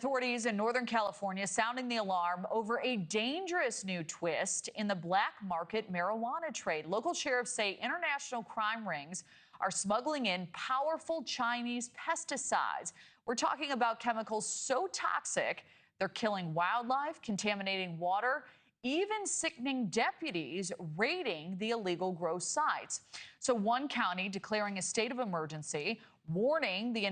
Authorities in Northern California sounding the alarm over a dangerous new twist in the black market marijuana trade. Local sheriffs say international crime rings are smuggling in powerful Chinese pesticides. We're talking about chemicals so toxic they're killing wildlife, contaminating water, even sickening deputies raiding the illegal grow sites. So one county declaring a state of emergency, warning the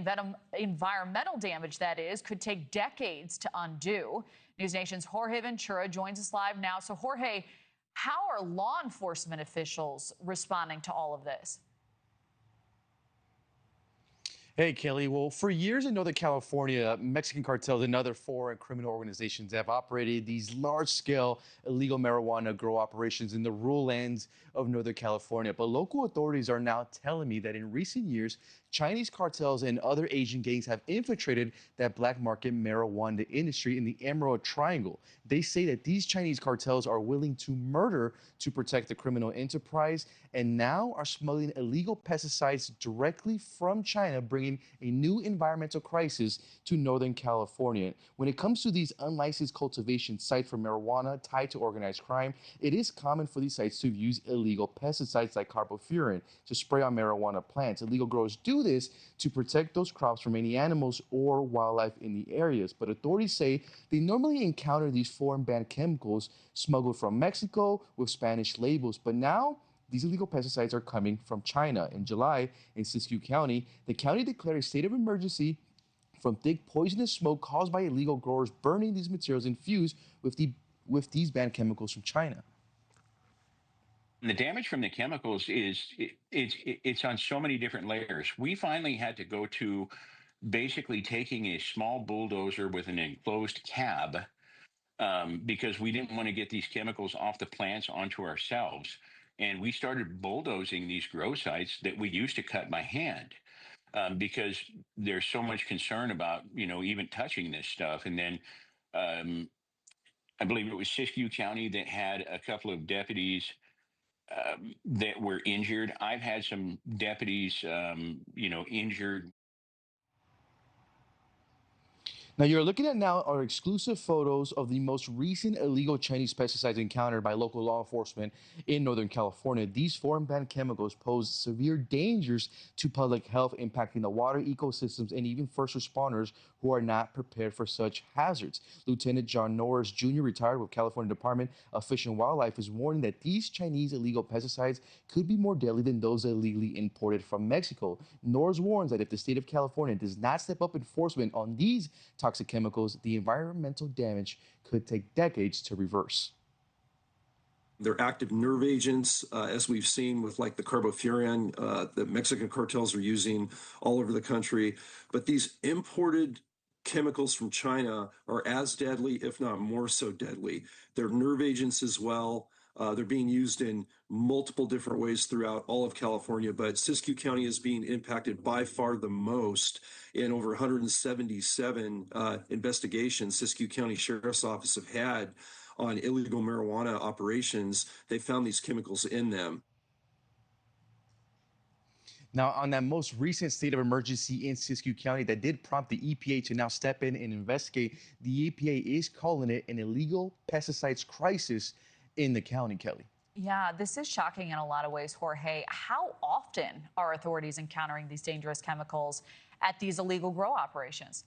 environmental damage that is could take decades to undo. NewsNation's Jorge Ventura joins us live now. So Jorge, how are law enforcement officials responding to all of this? Hey, Kelly. Well, for years in Northern California, Mexican cartels and other foreign criminal organizations have operated these large-scale illegal marijuana grow operations in the rural lands of Northern California. But local authorities are now telling me that in recent years, Chinese cartels and other Asian gangs have infiltrated that black market marijuana industry in the Emerald Triangle. They say that these Chinese cartels are willing to murder to protect the criminal enterprise and now are smuggling illegal pesticides directly from China, bringing a new environmental crisis to Northern California. When it comes to these unlicensed cultivation sites for marijuana tied to organized crime, it is common for these sites to use illegal pesticides like carbofuran to spray on marijuana plants. Illegal growers do this to protect those crops from any animals or wildlife in the areas. But authorities say they normally encounter these foreign banned chemicals smuggled from Mexico with Spanish labels. But now these illegal pesticides are coming from China. In July, in Siskiyou County, the county declared a state of emergency from thick poisonous smoke caused by illegal growers burning these materials infused with these banned chemicals from China. The damage from the chemicals it's on so many different layers. We finally had to go to basically taking a small bulldozer with an enclosed cab because we didn't want to get these chemicals off the plants onto ourselves. And we started bulldozing these grow sites that we used to cut by hand because there's so much concern about, even touching this stuff. And then I believe it was Siskiyou County that had a couple of deputies that were injured. I've had some deputies, injured. Now you're looking at now are exclusive photos of the most recent illegal Chinese pesticides encountered by local law enforcement in Northern California. These foreign banned chemicals pose severe dangers to public health, impacting the water ecosystems and even first responders who are not prepared for such hazards. Lieutenant John Norris Jr., retired with California Department of Fish and Wildlife, is warning that these Chinese illegal pesticides could be more deadly than those illegally imported from Mexico. Norris warns that if the state of California does not step up enforcement on these toxic chemicals, the environmental damage could take decades to reverse. They're active nerve agents, as we've seen with like the carbofuran that Mexican cartels are using all over the country. But these imported chemicals from China are as deadly, if not more so deadly. They're nerve agents as well. They're being used in multiple different ways throughout all of California, but Siskiyou County is being impacted by far the most. In over 177 investigations Siskiyou County Sheriff's Office have had on illegal marijuana operations, they found these chemicals in them. Now, on that most recent state of emergency in Siskiyou County that did prompt the EPA to now step in and investigate, the EPA is calling it an illegal pesticides crisis in the county, Kelly. Yeah, this is shocking in a lot of ways, Jorge. How often are authorities encountering these dangerous chemicals at these illegal grow operations?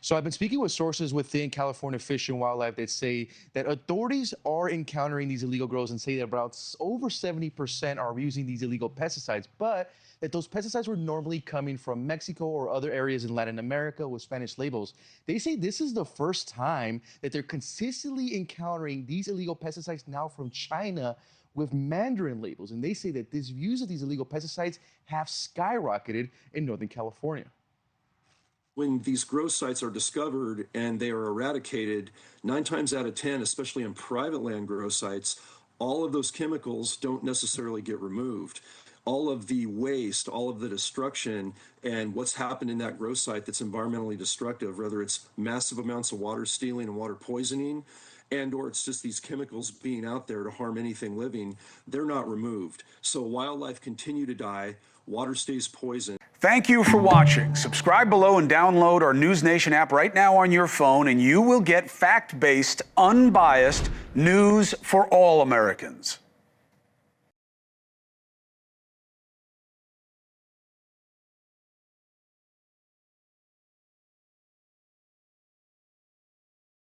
So I've been speaking with sources within California Fish and Wildlife that say that authorities are encountering these illegal grows and say that about over 70% are using these illegal pesticides, but that those pesticides were normally coming from Mexico or other areas in Latin America with Spanish labels. They say this is the first time that they're consistently encountering these illegal pesticides now from China with Mandarin labels. And they say that this use of these illegal pesticides have skyrocketed in Northern California. When these grow sites are discovered and they are eradicated, 9 times out of 10, especially on private land grow sites, all of those chemicals don't necessarily get removed. All of the waste, all of the destruction, and what's happened in that grow site that's environmentally destructive, whether it's massive amounts of water stealing and water poisoning, and or it's just these chemicals being out there to harm anything living, they're not removed. So wildlife continue to die, water stays poisoned. Thank you for watching. Subscribe below and download our NewsNation app right now on your phone, and you will get fact-based, unbiased news for all Americans.